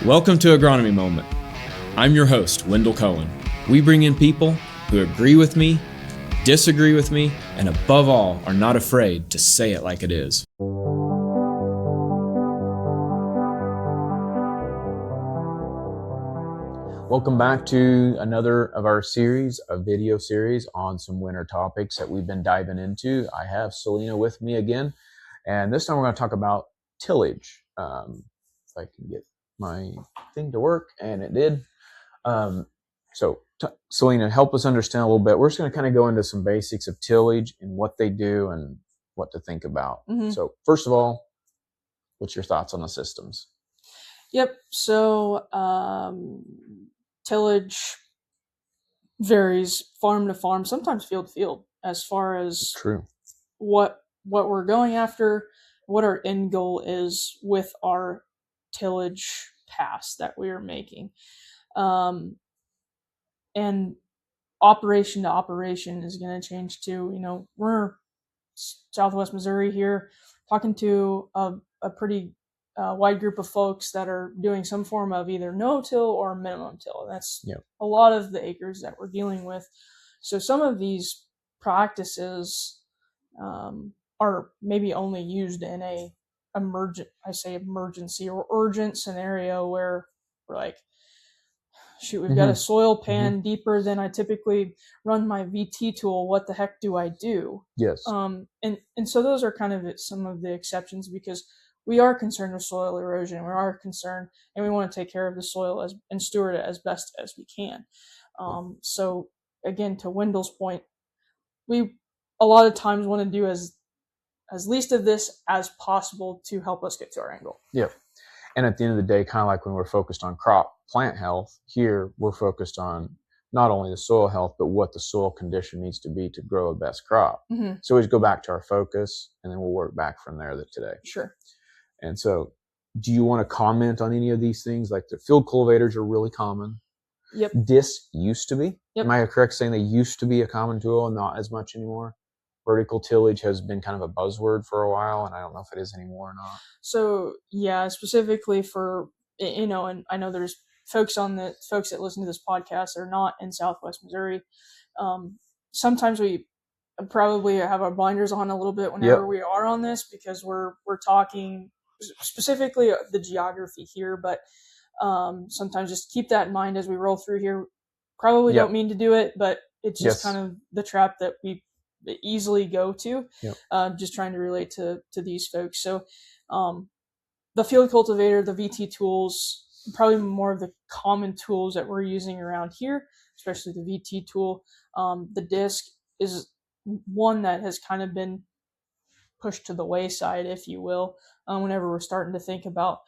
Welcome to Agronomy Moment. I'm your host, Wendell Cohen. We bring in people who agree with me, disagree with me, and above all, are not afraid to say it like it is. Welcome back to another of our series, a video series on some winter topics that we've been diving into. I have Celena with me again, and this time we're going to talk about tillage. If I can get my thing to work, and it did. Celena, help us understand a little bit. We're just going to kind of go into some basics of tillage and what they do and what to think about. So first of all, what's your thoughts on the systems? Yep. So tillage varies farm to farm, sometimes field to field, as far as what we're going after, what our end goal is with our tillage pass that we are making. And operation to operation is going to change too. You know, we're Southwest Missouri here, talking to a pretty wide group of folks that are doing some form of either no-till or minimum till. And that's a lot of the acres that we're dealing with. So some of these practices are maybe only used in a emergency or urgent scenario where we're like, shoot, we've got a soil pan deeper than I typically run my VT tool. What the heck do I do? Yes. And so those are kind of some of the exceptions, because we are concerned with soil erosion. We are concerned, and we want to take care of the soil and steward it as best as we can. So again, to Wendell's point, we a lot of times want to do as least of this as possible to help us get to our end goal. Yep. And at the end of the day, kind of like when we're focused on plant health, here we're focused on not only the soil health, but what the soil condition needs to be to grow a best crop. So we go back to our focus, and then we'll work back from there today. Sure. And so do you want to comment on any of these things? Like the field cultivators are really common. Yep. Disc used to be. Yep. Am I correct saying they used to be a common tool and not as much anymore? Vertical tillage has been kind of a buzzword for a while, and I don't know if it is anymore or not. So yeah, specifically for, and I know there's folks that listen to this podcast are not in Southwest Missouri. Sometimes we probably have our blinders on a little bit whenever we are on this, because we're talking specifically the geography here, but sometimes just keep that in mind as we roll through here. Probably don't mean to do it, but it's just kind of the trap that we easily go to, just trying to relate to these folks. So the field cultivator, the VT tools, probably more of the common tools that we're using around here, especially the VT tool. The disc is one that has kind of been pushed to the wayside, if you will, whenever we're starting to think about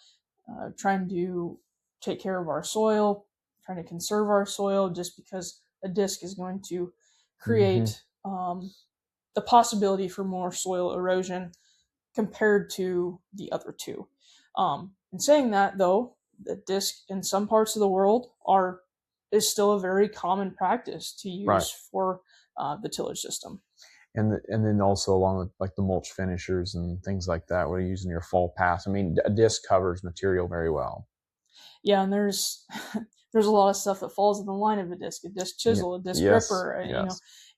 trying to take care of our soil, trying to conserve our soil, just because a disc is going to create the possibility for more soil erosion compared to the other two. In saying that, though, the disc in some parts of the world is still a very common practice to use for the tillage system. And then also along with like the mulch finishers and things like that, what are you using your fall pass? I mean, a disc covers material very well. Yeah, and there's a lot of stuff that falls in the line of a disc chisel, a disc ripper,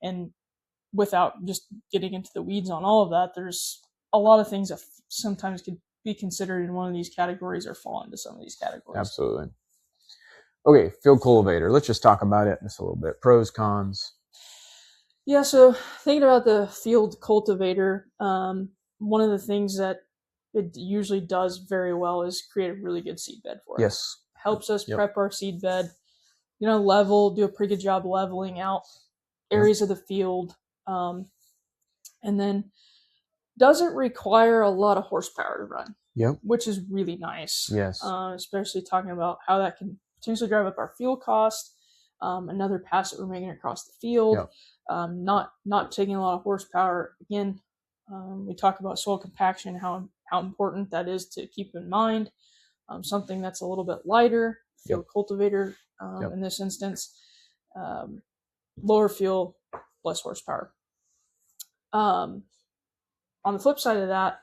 and without just getting into the weeds on all of that, there's a lot of things that sometimes could be considered in one of these categories or fall into some of these categories. Absolutely. Okay, field cultivator. Let's just talk about it just a little bit. Pros, cons. Yeah, so thinking about the field cultivator, one of the things that it usually does very well is create a really good seed bed for us. Yes. Helps us prep our seed bed, do a pretty good job leveling out areas of the field. And then doesn't require a lot of horsepower to run, which is really nice. Yes. Especially talking about how that can potentially drive up our fuel cost. Another pass that we're making across the field, not taking a lot of horsepower. Again, we talk about soil compaction, how important that is to keep in mind. Something that's a little bit lighter, field cultivator in this instance, lower fuel, less horsepower. On the flip side of that,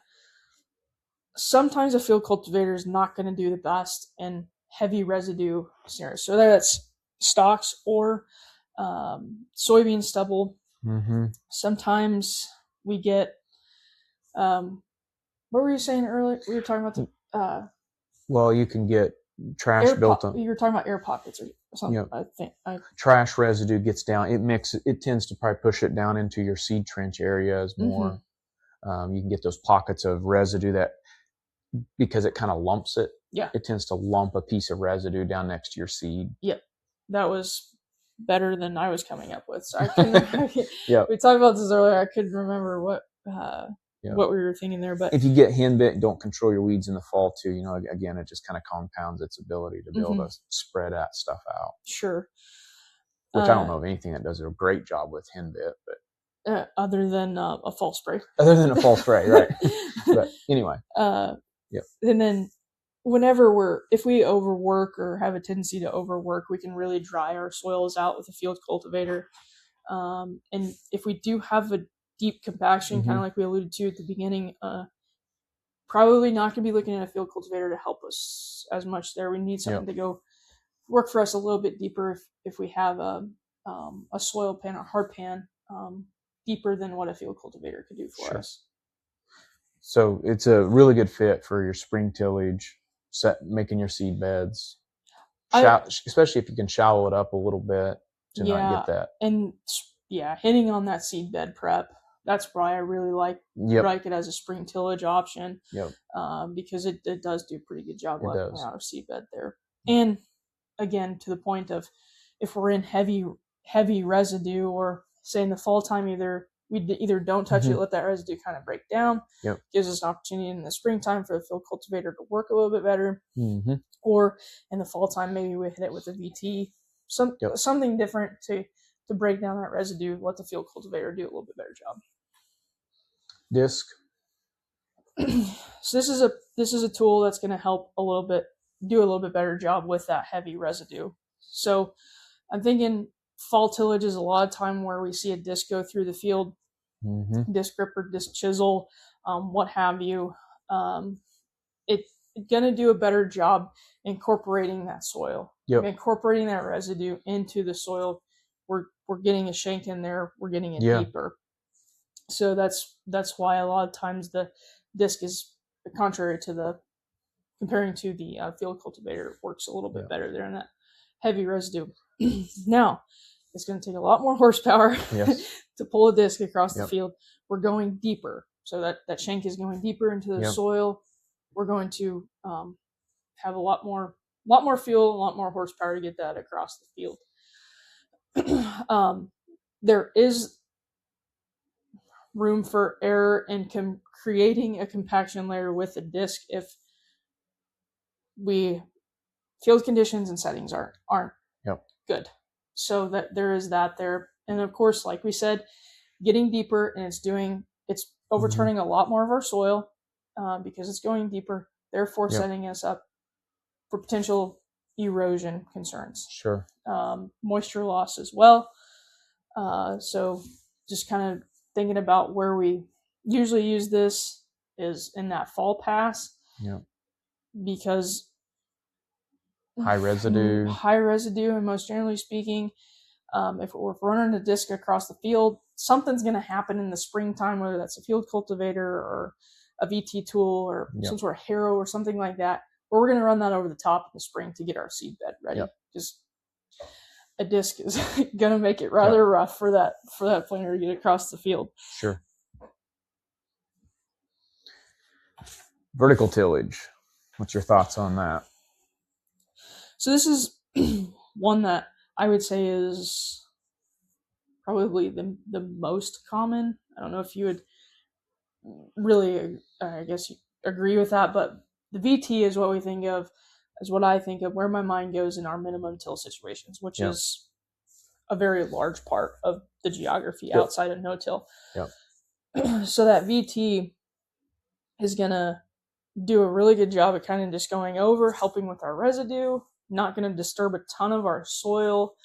sometimes a field cultivator is not going to do the best in heavy residue scenarios. So that's stalks or soybean stubble. Mm-hmm. Sometimes we get, what were you saying earlier? We were talking about the well, you can get trash built up. You were talking about air pockets or something. Yep. I think trash residue gets down. It tends to probably push it down into your seed trench areas more. You can get those pockets of residue that, because it kind of lumps it. Yeah. It tends to lump a piece of residue down next to your seed. Yep. That was better than I was coming up with. So I couldn't. Yep. We talked about this earlier. I couldn't remember what we were thinking there. But if you get hen bit, don't control your weeds in the fall too. You know, again, it just kind of compounds its ability to be able to spread that stuff out. Sure. Which I don't know of anything that does a great job with hen bit, but other than a fall spray. Other than a fall spray, right? But anyway. Yep. And then if we overwork or have a tendency to overwork, we can really dry our soils out with a field cultivator. And if we do have a deep compaction, kind of like we alluded to at the beginning, probably not going to be looking at a field cultivator to help us as much there. We need something to go work for us a little bit deeper if we have a soil pan or hard pan deeper than what a field cultivator could do for us. So it's a really good fit for your spring tillage, making your seed beds, especially if you can shallow it up a little bit to not get that. And hitting on that seed bed prep. That's why I really like it as a spring tillage option. Yep. Because it does do a pretty good job leveling out our seed bed there. And again, to the point of if we're in heavy residue, or say in the fall time, we either don't touch it, let that residue kind of break down. Yep. Gives us an opportunity in the springtime for the field cultivator to work a little bit better. Or in the fall time, maybe we hit it with a VT, something different to break down that residue, let the field cultivator do a little bit better job. Disc. So this is a tool that's going to help do a little bit better job with that heavy residue. So I'm thinking fall tillage is a lot of time where we see a disc go through the field, disc gripper, disc chisel, what have you. It's going to do a better job incorporating that soil, incorporating that residue into the soil. We're getting a shank in there. We're getting it deeper. So that's why a lot of times the disc is contrary to comparing to the field cultivator, works a little bit better there in that heavy residue. Now, it's going to take a lot more horsepower to pull a disc across the field. We're going deeper. So that shank is going deeper into the soil. We're going to have a lot more fuel, a lot more horsepower to get that across the field. There is room for error in creating a compaction layer with a disc if field conditions and settings aren't good. So that there is that there. And of course, like we said, getting deeper, and it's overturning a lot more of our soil because it's going deeper, therefore setting us up for potential erosion concerns. Sure. Moisture loss as well. So just kind of thinking about where we usually use this is in that fall pass. Yeah. Because high residue, and most generally speaking, if we're running a disc across the field, something's going to happen in the springtime, whether that's a field cultivator or a VT tool or some sort of harrow or something like that, where we're going to run that over the top in the spring to get our seed bed ready. Because a disc is going to make it rather rough for that planter to get across the field. Sure. Vertical tillage. What's your thoughts on that? So this is one that I would say is probably the most common. I don't know if you would really, I guess, agree with that, but the VT is what we think of, is what I think of where my mind goes in our minimum till situations, which is a very large part of the geography outside of no-till. So that VT is going to do a really good job at kind of just going over, helping with our residue, not going to disturb a ton of our soil,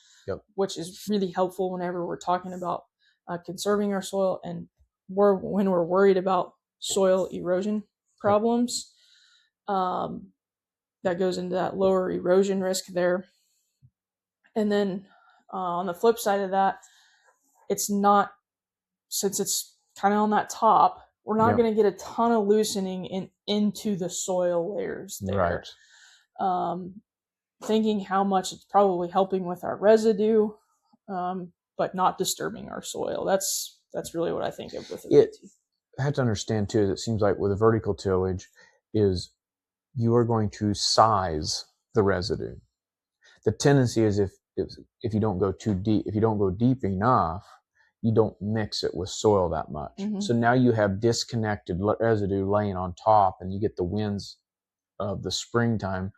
which is really helpful whenever we're talking about conserving our soil and when we're worried about soil erosion problems. that goes into that lower erosion risk there. And then on the flip side of that, it's not, since it's kind of on that top, we're not going to get a ton of loosening into the soil layers there. Right. Thinking how much it's probably helping with our residue, but not disturbing our soil. That's really what I think of with it. I have to understand too, it seems like with a vertical tillage is you are going to size the residue. The tendency is if you don't go too deep, if you don't go deep enough, you don't mix it with soil that much. Mm-hmm. So now you have disconnected residue laying on top, and you get the winds of the springtime.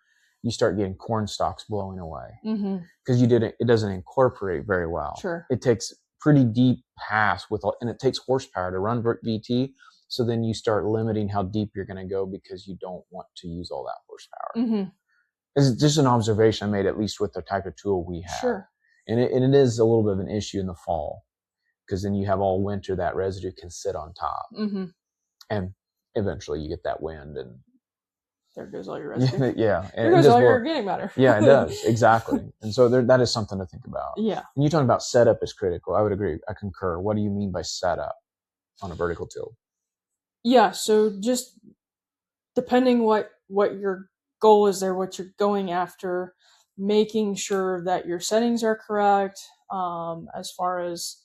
You start getting corn stalks blowing away because it doesn't incorporate very well. Sure. It takes pretty deep pass and it takes horsepower to run VT. So then you start limiting how deep you're going to go because you don't want to use all that horsepower. It's just an observation I made, at least with the type of tool we have. Sure. And it is a little bit of an issue in the fall because then you have all winter that residue can sit on top, and eventually you get that wind and there goes all your residue. Yeah. There goes all your organic matter. Yeah, it does. Exactly. And so that is something to think about. Yeah. And you're talking about setup is critical. I would agree. I concur. What do you mean by setup on a vertical till? Yeah. So just depending what your goal is there, what you're going after, making sure that your settings are correct, as far as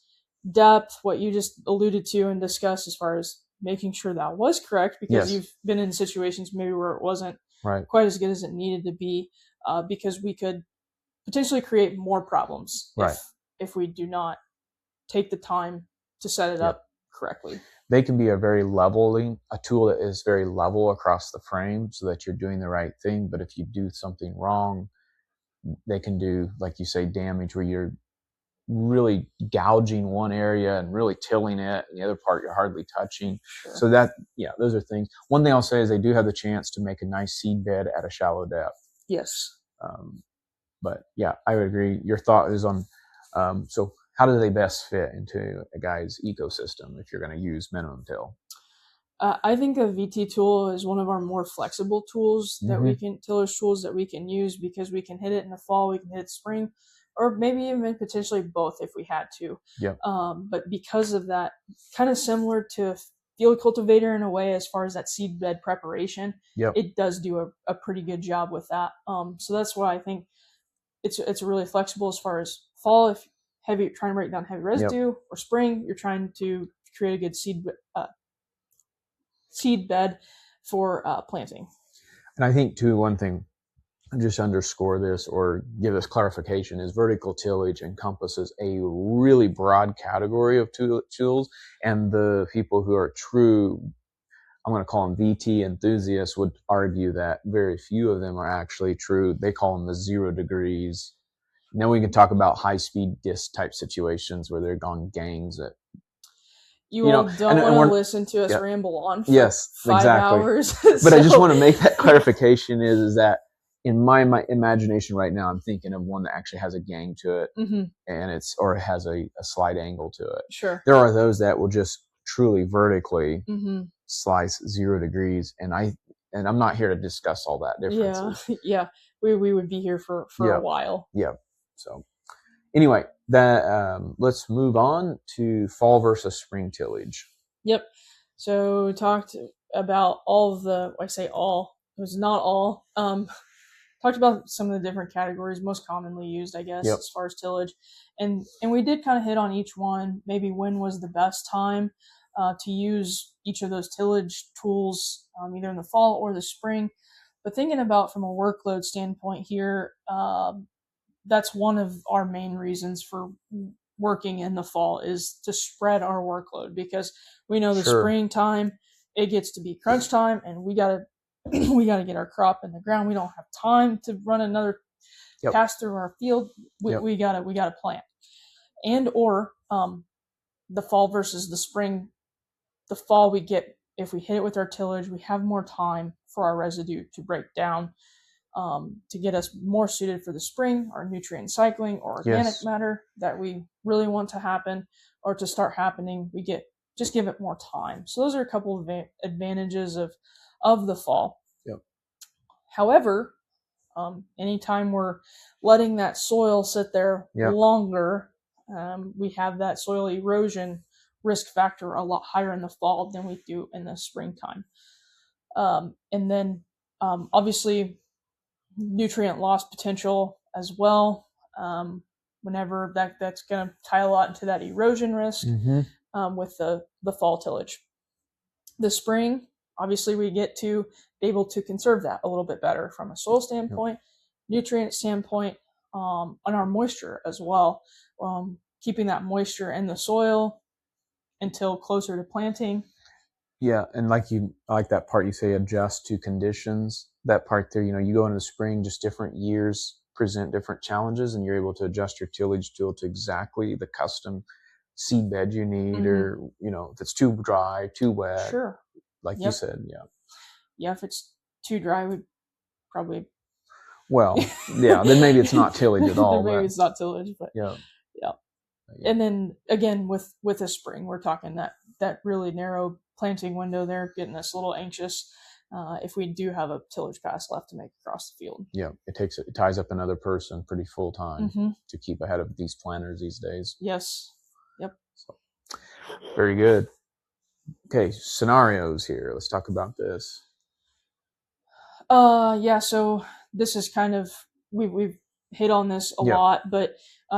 depth, what you just alluded to and discussed as far as making sure that was correct, because you've been in situations maybe where it wasn't quite as good as it needed to be, because we could potentially create more problems if we do not take the time to set it up correctly. They can be a tool that is very level across the frame so that you're doing the right thing. But if you do something wrong, they can do, like you say, damage where you're really gouging one area and really tilling it, and the other part you're hardly touching. Sure. So those are things. One thing I'll say is they do have the chance to make a nice seed bed at a shallow depth. Yes. But yeah, I would agree. Your thought is on, so how do they best fit into a guy's ecosystem if you're going to use minimum till? I think a VT tool is one of our more flexible tools that tillage tools that we can use, because we can hit it in the fall, we can hit it spring, or maybe even potentially both if we had to. But because of that, kind of similar to field cultivator in a way, as far as that seed bed preparation, it does do a pretty good job with that. So that's why I think it's really flexible as far as fall, if trying to break down heavy residue, or spring, you're trying to create a good seed bed for planting. And I think too, one thing, just underscore this or give this clarification, is vertical tillage encompasses a really broad category of tools, and the people who are true, I'm going to call them VT enthusiasts, would argue that very few of them are actually true. They call them the 0 degrees. And then we can talk about high-speed disc type situations where they're gone gangs at, you all don't want to listen to us ramble on for 5 hours. But I just want to make that clarification is that in my imagination right now, I'm thinking of one that actually has a gang to it, and it has a slight angle to it. Sure. There are those that will just truly vertically slice 0 degrees, and I'm not here to discuss all that differences. Yeah. We would be here for a while. Yeah. So anyway, let's move on to fall versus spring tillage. Yep. So we talked about all of the, I say all, it was not all, talked about some of the different categories most commonly used, I guess, as far as tillage. And we did kind of hit on each one, maybe when was the best time to use each of those tillage tools, either in the fall or the spring. But thinking about from a workload standpoint here, that's one of our main reasons for working in the fall, is to spread our workload, because we know the springtime, it gets to be crunch time, and we gotta get our crop in the ground. We don't have time to run another pass through our field. We gotta plant. And or the fall versus the spring. The fall, if we hit it with our tillage, we have more time for our residue to break down, to get us more suited for the spring, our nutrient cycling or organic matter that we really want to happen or to start happening. Just give it more time. So those are a couple of advantages of the fall. However, Anytime we're letting that soil sit there longer, we have that soil erosion risk factor a lot higher in the fall than we do in the springtime. And then obviously nutrient loss potential as well. Whenever that's going to tie a lot into that erosion risk with the fall tillage. The spring, obviously we get to be able to conserve that a little bit better from a soil standpoint, nutrient standpoint, and our moisture as well. Keeping that moisture in the soil until closer to planting. Yeah, and I like that part you say, adjust to conditions. That part there, you go into the spring, just different years present different challenges, and you're able to adjust your tillage tool to exactly the custom seed bed you need, or if it's too dry, too wet. Sure. Like you said, Yeah, if it's too dry, we'd probably. Well, yeah, then maybe it's not tillage at all. Then maybe it's not tillage, but yeah. And then again, with a spring, we're talking that really narrow planting window there, getting us a little anxious if we do have a tillage pass left to make across the field. Yeah, it ties up another person pretty full time to keep ahead of these planters these days. Yes. Yep. So, very good. Okay, scenarios here. Let's talk about this. Yeah. So this is kind of we've hit on this a lot, but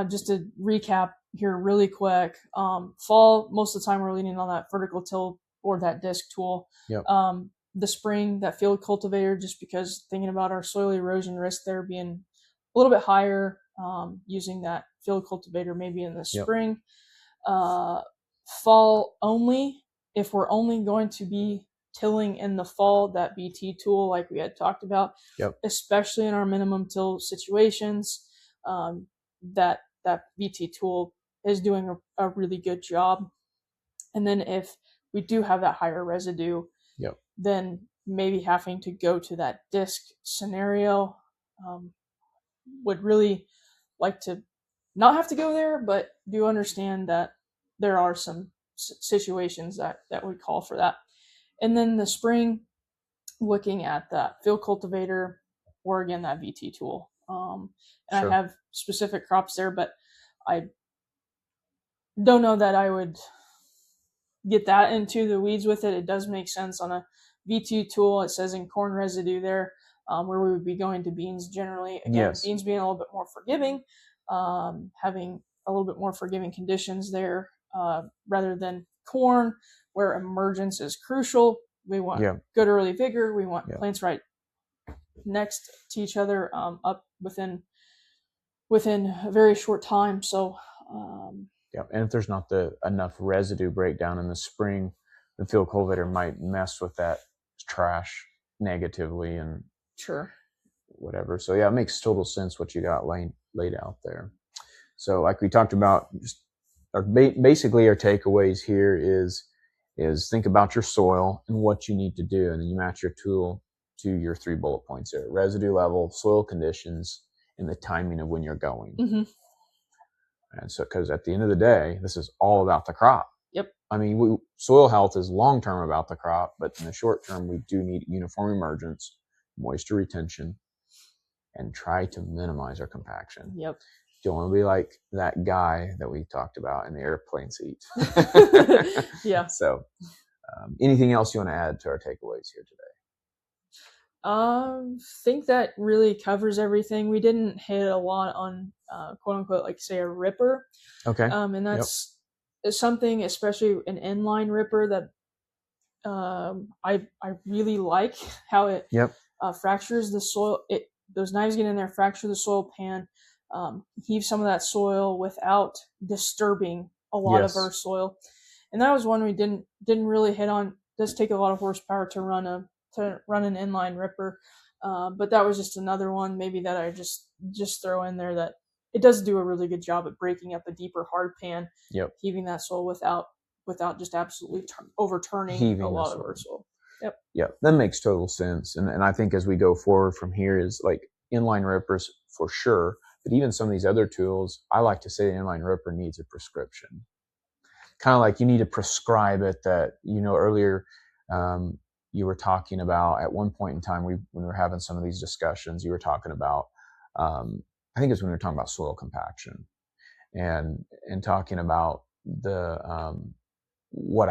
just to recap here really quick, fall, most of the time we're leaning on that vertical till or that disc tool. The spring, that field cultivator, just because thinking about our soil erosion risk there being a little bit higher, using that field cultivator maybe in the spring. Fall only, if we're only going to be tilling in the fall, that VT tool like we had talked about, especially in our minimum till situations, that VT tool is doing a really good job. And then if we do have that higher residue, then maybe having to go to that disc scenario. Would really like to not have to go there, but do understand that there are some situations that would call for that. And then the spring, looking at that field cultivator or again that VT tool. And I have specific crops there, but I don't know that I would get that into the weeds with it. It does make sense on a VT tool. It says in corn residue there, where we would be going to beans generally. Again, beans being a little bit more forgiving, having a little bit more forgiving conditions there, rather than corn, where emergence is crucial. We want good early vigor. We want plants right next to each other, up within a very short time. So, and if there's not enough residue breakdown in the spring, the field cultivator might mess with that trash negatively and whatever. So it makes total sense what you got laid out there. So like we talked about, basically our takeaways here is think about your soil and what you need to do, and then you match your tool to your 3 bullet points there: residue level, soil conditions, and the timing of when you're going. And so, because at the end of the day, this is all about the crop. I mean, soil health is long-term about the crop, but in the short term, we do need uniform emergence, moisture retention, and try to minimize our compaction. You don't want to be like that guy that we talked about in the airplane seat. So, anything else you want to add to our takeaways here today? Think that really covers everything. We didn't hit a lot on quote unquote, like say a ripper. And that's something, especially an inline ripper, that I really like how it fractures the soil. Those knives get in there, fracture the soil pan, heave some of that soil without disturbing a lot of our soil. And that was one we didn't really hit on. It does take a lot of horsepower to run an inline ripper, but that was just another one maybe that I just throw in there, that it does do a really good job at breaking up a deeper hard pan, heaving that soil without just absolutely overturning a lot of our soil. That makes total sense. And I think as we go forward from here is like inline rippers for sure, but even some of these other tools, I like to say the inline ripper needs a prescription. Kind of like you need to prescribe it that, earlier, you were talking about at one point in time, when we were having some of these discussions, you were talking about, I think it's when we were talking about soil compaction and talking about the, what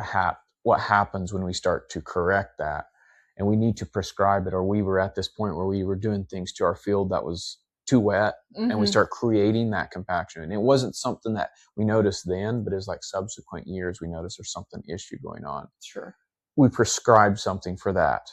happens when we start to correct that, and we need to prescribe it, or we were at this point where we were doing things to our field that was too wet, and we start creating that compaction. And it wasn't something that we noticed then, but it was like subsequent years we noticed there's something issue going on. Sure. We prescribe something for that,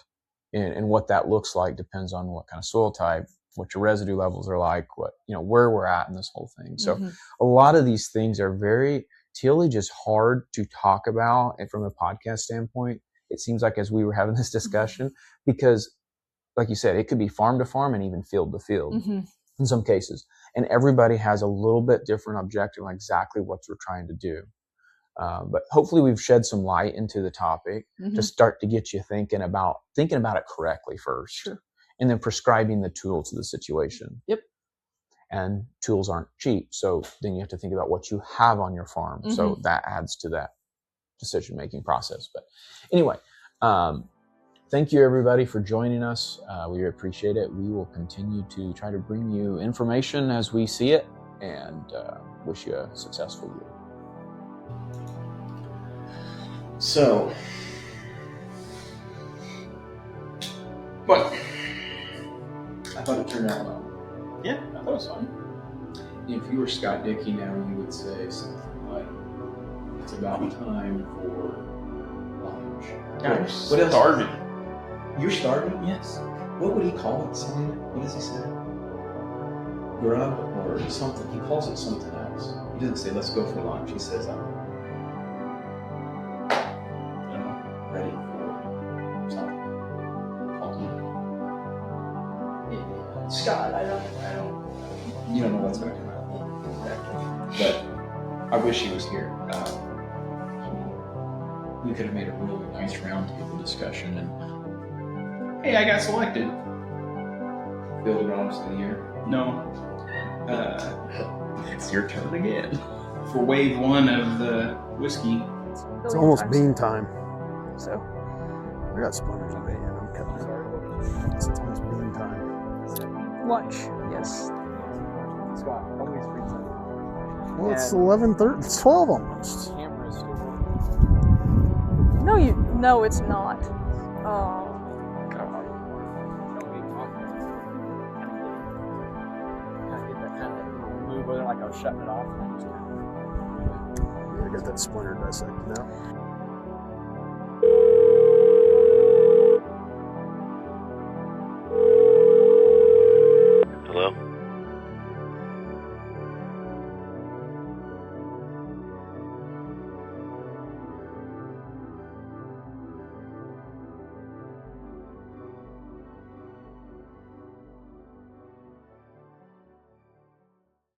and what that looks like depends on what kind of soil type, what your residue levels are like, what, where we're at in this whole thing. So a lot of these things are tillage is hard to talk about, and from a podcast standpoint, it seems like as we were having this discussion, because like you said, it could be farm to farm and even field to field in some cases. And everybody has a little bit different objective on exactly what we're trying to do. But hopefully we've shed some light into the topic to start to get you thinking about it correctly first. Sure. And then prescribing the tool to the situation. Yep. And tools aren't cheap. So then you have to think about what you have on your farm. So that adds to that decision-making process. But anyway, thank you everybody for joining us. We appreciate it. We will continue to try to bring you information as we see it, and wish you a successful year. So, what? I thought it turned out well. Yeah, I thought it was fun. If you were Scott Dickey now, you would say something like, "It's about time for lunch." Guys, what else? Starving. You're starving? Yes. What would he call it, Celena? What does he say? Grub or something? He calls it something else. He doesn't say, "Let's go for lunch." He says, ready for something. Scott, I don't. You don't know what's going to come out. But I wish he was here. We could have made a really nice roundtable discussion. And Hey, I got selected. Field Rounds of the Year. No. It's your turn again. For wave 1 of the whiskey. It's almost bean time. So I got splinters in my hand. I'm cutting it. It's almost bean time. Lunch. Yes. Scott, always free time. Well, it's 11:30. It's 12 almost. Camera is still on. No, it's not. Oh, God. Move like I was shutting it off. I got that splinter dissected now.